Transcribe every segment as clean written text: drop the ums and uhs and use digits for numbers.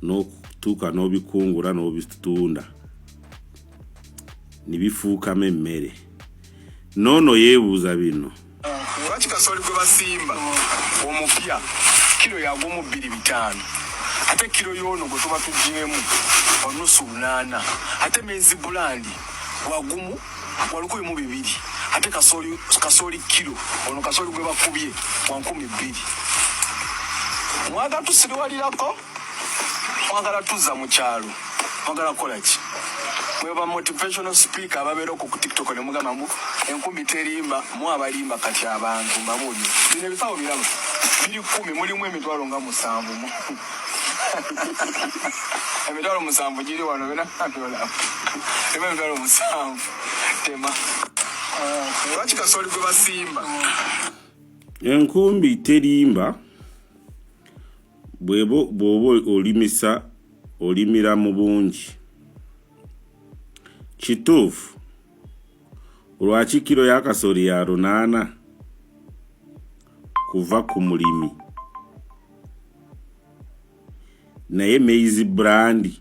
no tuka no bikungura no bitunda nibifuka memmere nono yebuza bino lwaki kasoli gwe basimba omupya kilo yagumu 2.5 ate kilo yono gwe tuba tugyemu onusu 8 ate mezi bulandi wagumu walukuye mu 2 ate kasoli kilo ono kasoli gwe bakubye 12 mwaga tusiriwalirako mwagala tuzza mu kyalo mwagala kola ki mweba motivational speaker ababeera ku TikTok ne mugamba mbu enkumi terimba mu abalimba kati abantu mbabuli bino bisawo birabo biri 10 mulimu emitwalo nga 7 emitwalo 7 giri wano bina dola emitwalo 7 tema lwaki kasoli gwe basimba enkumbi terimba bwebo olimira mu bungi kituufu lwaki kilo ya kasoli ya 8 kuva ku mulimi naye maize brand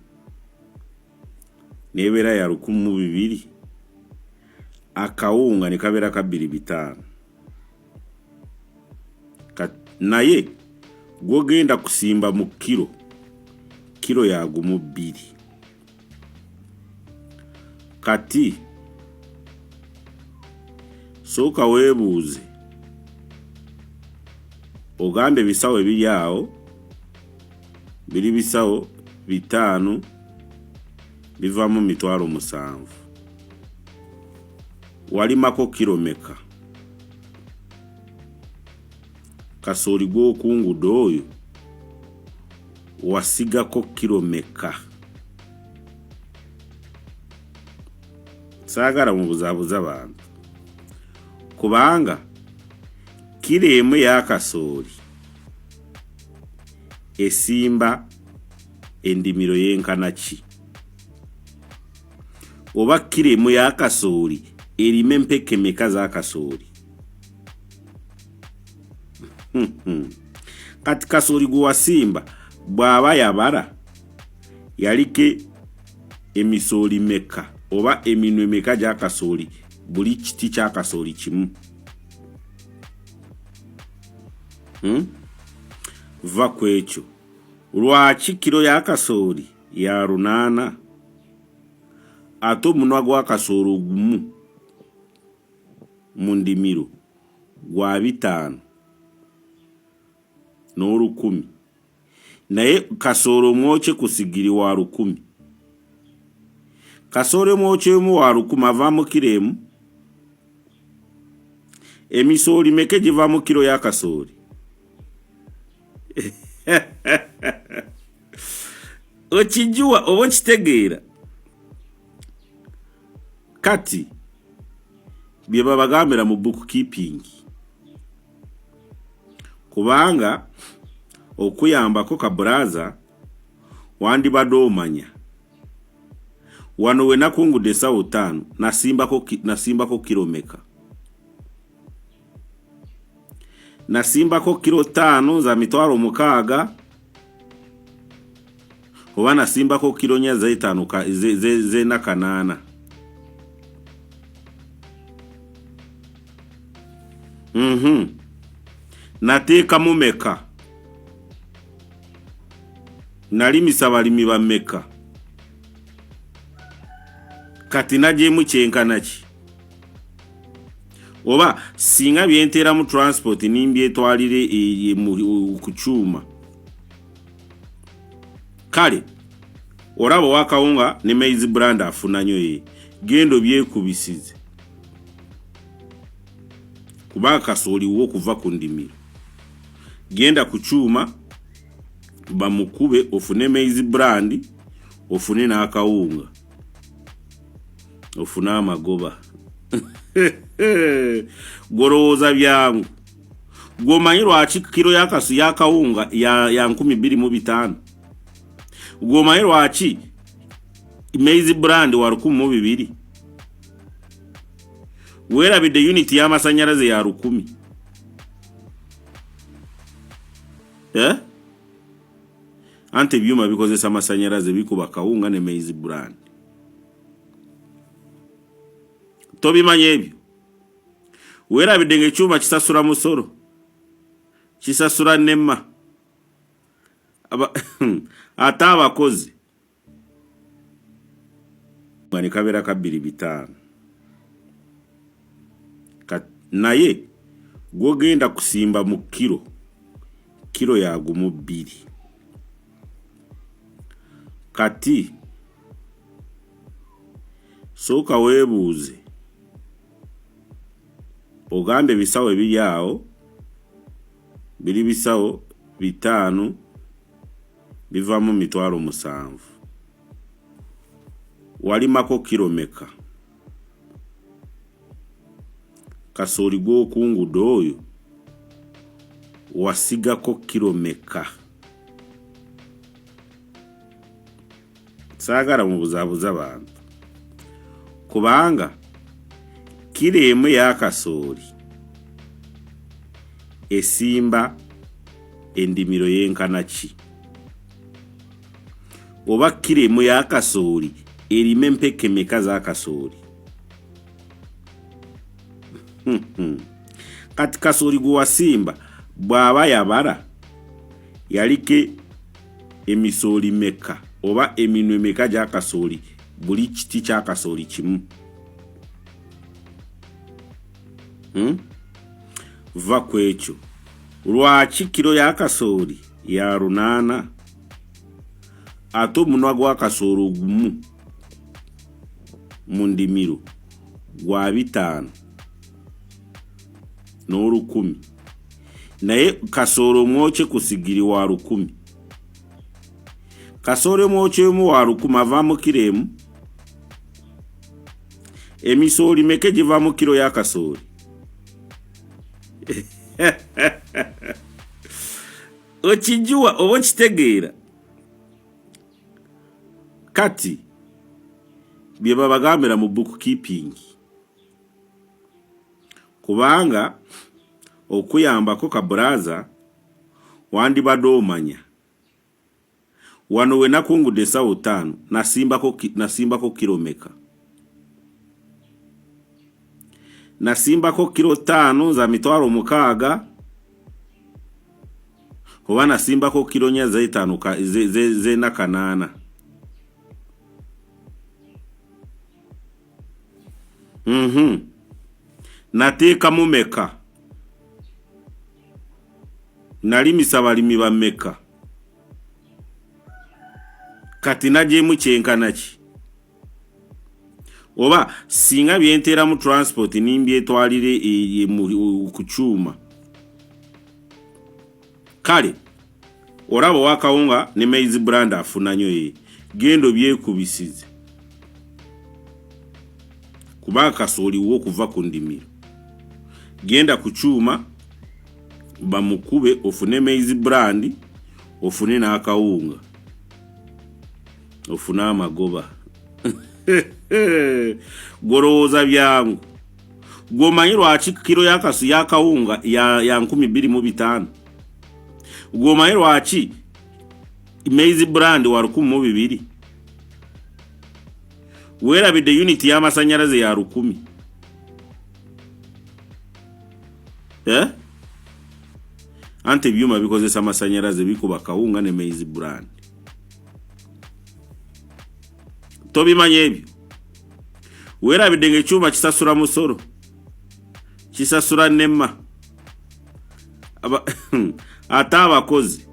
nebera ya 12 akawunga ne kabera ka 2.5 naye gwogenda kusimba mu kilo ya gumu 2 kati soka webuuze ogambe bisawo ebiri awo biri bisawo 5 bivamu 7 walimako kilomeka kasoli gw'okungudde oyo wasigako kilomeka saagala mu buzaabuza bantu kubanga kilo emu ya kasoli esimba endimiro yenkana ki oba kilo emu ya kasoli erime mpeke meka za kasoli kati kasoli guwasimba bwaba yabara yalike emisoli meka oba eminwe meka ja kasoli buli kiti kya kasoli kimu va kwekyo lwaki kilo ya kasoli ya 8 ate omunwa gwa kasoli ogumu mu ndimiro gwa 5 n'olukumi naye kasoli omwoke kusigiri wa 10 kasoli omwoke mu wa 10 avaamu kilo emu emisoli meke giva mu kilo ya kasoli okijua oba okitegeera kati bye babagambira mu bookkeeping kubanga okuyambako kaburaza wandibadde omanya wano we nakungudde esawo 5 nasimbako kilomeka nasimbako kilo 5 za 6 oba nasimbako kilo 5 zena 8 nateeka mu meka nalimisa balimi ba meka kati najemu kyenkana ki oba singa byentera mu transport nimbi etwalire ku kyuma kale orabo wakawunga ne maize brand afunanyo ye gendo byekubisize kuba kasoli wo kuva ku ndimiro genda ku kyuma bamukube ofune maize brand ofune n'akawunga ofune amagoba gorooza byangu gomanyi lwaki kilo ya kawunga ya 25 gomanyi lwaki maize brand wa 12 werabidde unit y'amasanyalaze ya 10 ante ebyuma bikozesa amasanyalaze bikuba kawunga ne maize brand. Tobimanya ebyo. Weerabidde ng'ekyuma kisasula musolo. Kisasula nemma. Ate abakozi ngani kabera ka 2,500 naye gwogenda kusimba mu kilo yagumu 2 kati soka weebuuze ogambe bisawo ebiri awo biri bisawo 5 bivamu 7,000 walimako kilomeka kasooli gw'okungudde oyo wasigako kilomeka. Saagala mu buzaabuza bantu kubanga kilo emu y'akasooli esimba endimiro y'enkana ki? Oba kilo emu y'akasooli erime empeke meka z'akasooli? Kati kasooli gwe wasimba bw'aba yabala yaliko emisooli meka oba eminwe meka gy'akasooli buli kiti ky'akasooli kimu? Va ku ekyo lwaki kilo y'akasooli ya 8 ate omunwa gw'akasooli ogumu mu ndimiro gwa 5 n'olukumi naye kasooli omwokye ku sigiri wa 100. Kasooli omwokye omu wa 100 avaamu kilo emu? Emisooli meka giva mu kilo y'akasooli? Okijuwa oba okitegeera? Kati bye babagambira mu bookkeeping kubanga okuyambako kaburaza wandibadde omanya wano we nakungudde esawo 5 nasimbako kilomeka. Nasimbako kilo 5 za 6,000 oba nasimbako kilo 4 za 5 zena 8. Nateeka mu meka nalimisa balimi ba meka kati najemu kyenkana ki? Oba singa byentera mu transport nimbi etwalire ku kyuma kale olaba wakawunga ne maize brand afunanyo ye gendo byekubisize kuba kasooli wo kuva ku ndimiro genda ku kyuma bamukube ofune maize brand ofune n'akawunga ofune amagoba. Gorowooza byangu gwomanyi lwaki kilo y'akawunga ya 2,500? Gwomanyi lwaki maize brand wa 1,200? Weerabidde unit y'amasanyalaze ya 10,000? Ante ebyuma bikozesa amasanyalaze bikuba kawunga ne maize brand. Tobimanya ebyo. Weerabidde ng'ekyuma kisasula musolo. Kisasula nemma. Ate abakozi